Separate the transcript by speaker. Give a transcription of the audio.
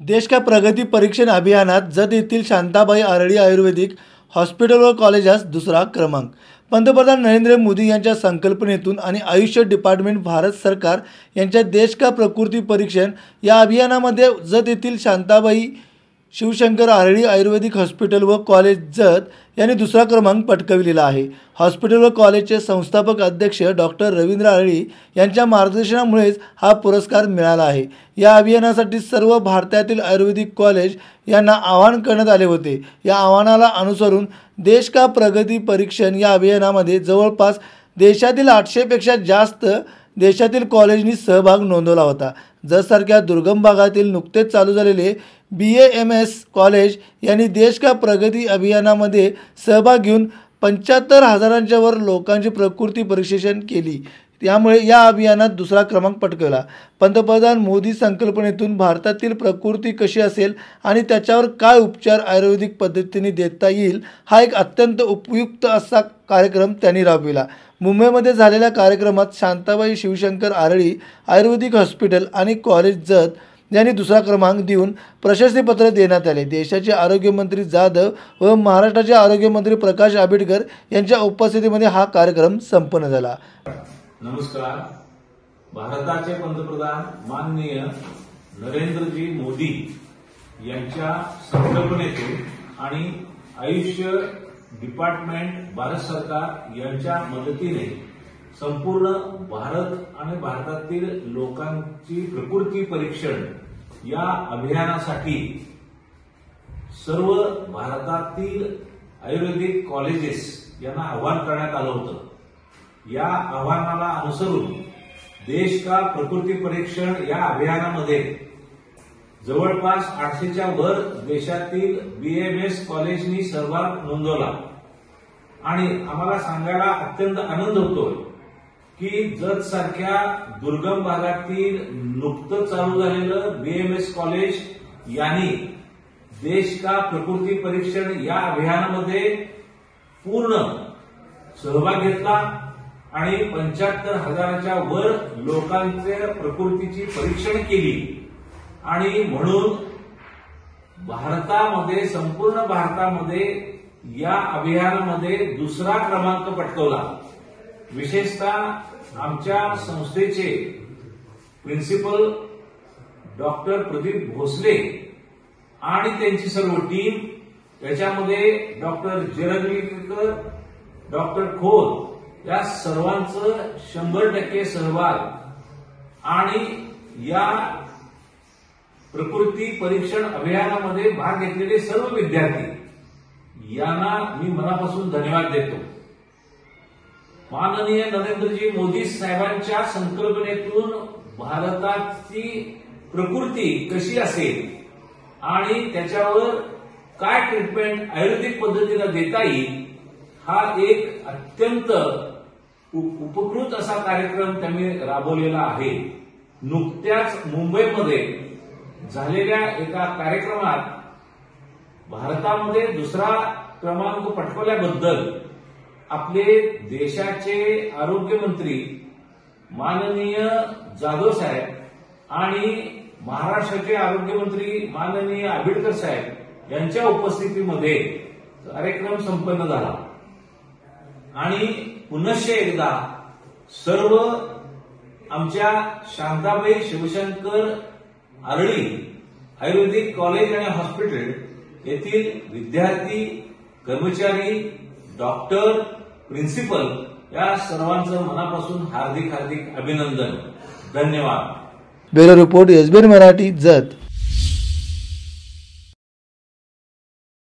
Speaker 1: देश का प्रगति परीक्षण अभियानात जत येथील शांताबाई आरळी आयुर्वेदिक हॉस्पिटल व कॉलेजास दुसरा क्रमांक। पंतप्रधान नरेंद्र मोदी यांच्या संकल्पनेतून आणि आयुष डिपार्टमेंट भारत सरकार यांच्या देश का प्रकृती परीक्षण या अभियानामध्ये जत येथील शांताबाई शिवशंकर आरळी आयुर्वेदिक हॉस्पिटल व कॉलेज जत यांनी दुसरा क्रमांक पटकाविलेला आहे। हॉस्पिटल व कॉलेजचे संस्थापक अध्यक्ष डॉक्टर रवींद्र आरळी यांच्या मार्गदर्शनामुळेच हा पुरस्कार मिळाला आहे। या अभियानासाठी सर्व भारतातील आयुर्वेदिक कॉलेज यांना आवाहन करण्यात आले होते। या आव्हानाला अनुसरून देश का प्रगती परीक्षण या अभियानामध्ये जवळपास देशातील 800 पेक्षा जास्त देशातील कॉलेजनी सहभाग नोंदवला होता। जसारख्या दुर्गम भागातील नुकतेच चालू झालेले BAMS कॉलेज यांनी देश का प्रगती अभियानामध्ये सहभाग घेऊन 75,000च्या वर लोकांची प्रकृती परीक्षण केली। त्यामुळे या अभियानात दुसरा क्रमांक पटकावला। पंतप्रधान मोदी संकल्पनेतून भारतातील प्रकृती कशी असेल आणि त्याच्यावर काय उपचार आयुर्वेदिक पद्धतीने देता येईल हा एक अत्यंत उपयुक्त असा कार्यक्रम त्यांनी राबविला। मुंबईमध्ये झालेल्या कार्यक्रमात शांताबाई शिवशंकर आरळी आयुर्वेदिक हॉस्पिटल आणि कॉलेज जत यांनी दुसरा क्रमांक देऊन प्रशस्तीपत्र देण्यात आले। देशाचे आरोग्य मंत्री जाधव व महाराष्ट्राचे आरोग्य मंत्री प्रकाश आंबेडकर यांच्या उपस्थितीमध्ये हा कार्यक्रम संपन्न झाला।
Speaker 2: नमस्कार। भारताचे पंतप्रधान माननीय नरेंद्रजी मोदी यांच्या संकल्पनेतून आणि आयुष डिपार्टमेंट भारत सरकार यांच्या मदतीने संपूर्ण भारत आणि भारतातील लोकांची प्रकृती परीक्षण या अभियानासाठी सर्व भारतातील आयुर्वेदिक कॉलेजेस यांना आवाहन करण्यात आलं होतं। या आव्हानाला अनुसरून देश का प्रकृती परीक्षण या अभियानामध्ये जवळपास 800च्या वर देशातील BAMS कॉलेजनी सहभाग नोंदवला आणि आम्हाला सांगायला अत्यंत आनंद होतोय की जत सारख्या दुर्गम भागातील नुकतंच चालू झालेलं BAMS कॉलेज यांनी देश का प्रकृती परीक्षण या अभियानामध्ये पूर्ण सहभाग घेतला आणि 75,000च्या वर लोकांच्या प्रकृतीची परीक्षण केली आणि म्हणून भारतामध्ये संपूर्ण भारतामध्ये या अभियानामध्ये दुसरा क्रमांक पटकावला। विशेषतः आमच्या संस्थेचे प्रिन्सिपल डॉक्टर प्रदीप भोसले आणि त्यांची सर्व टीम, त्याच्यामध्ये डॉक्टर जिरंगीकर, डॉक्टर खोत या सर्वांचं 100% सहभाग आणि या प्रकृती परीक्षण अभियानामध्ये भाग घेतलेले सर्व विद्यार्थी यांना मी मनापासून धन्यवाद देतो। माननीय नरेंद्रजी मोदी साहेबांच्या संकल्पनेतून भारताची प्रकृती कशी असेल आणि त्याच्यावर काय ट्रीटमेंट आयुर्वेदिक पद्धतीने देता येईल हा एक अत्यंत उपकृत असा कार्यक्रम त्यांनी राबवलेला आहे। नुकत्याच मुंबईमध्ये झालेल्या एका कार्यक्रमात भारतामध्ये दुसरा क्रमांक पटकावल्याबद्दल आपले देशाचे आरोग्य मंत्री माननीय जाधव साहेब आणि महाराष्ट्राचे आरोग्य मंत्री माननीय आंबेडकर साहेब यांच्या उपस्थितीमध्ये कार्यक्रम संपन्न झाला आणि पुनश्च एकदा सर्व आमच्या शांताबाई शिवशंकर आरळी आयुर्वेदिक कॉलेज आणि हॉस्पिटल येथील विद्यार्थी, कर्मचारी, डॉक्टर, प्रिन्सिपल या सर्वांचं मनापासून हार्दिक अभिनंदन। धन्यवाद।
Speaker 1: Bureau report SBN Marathi Jat.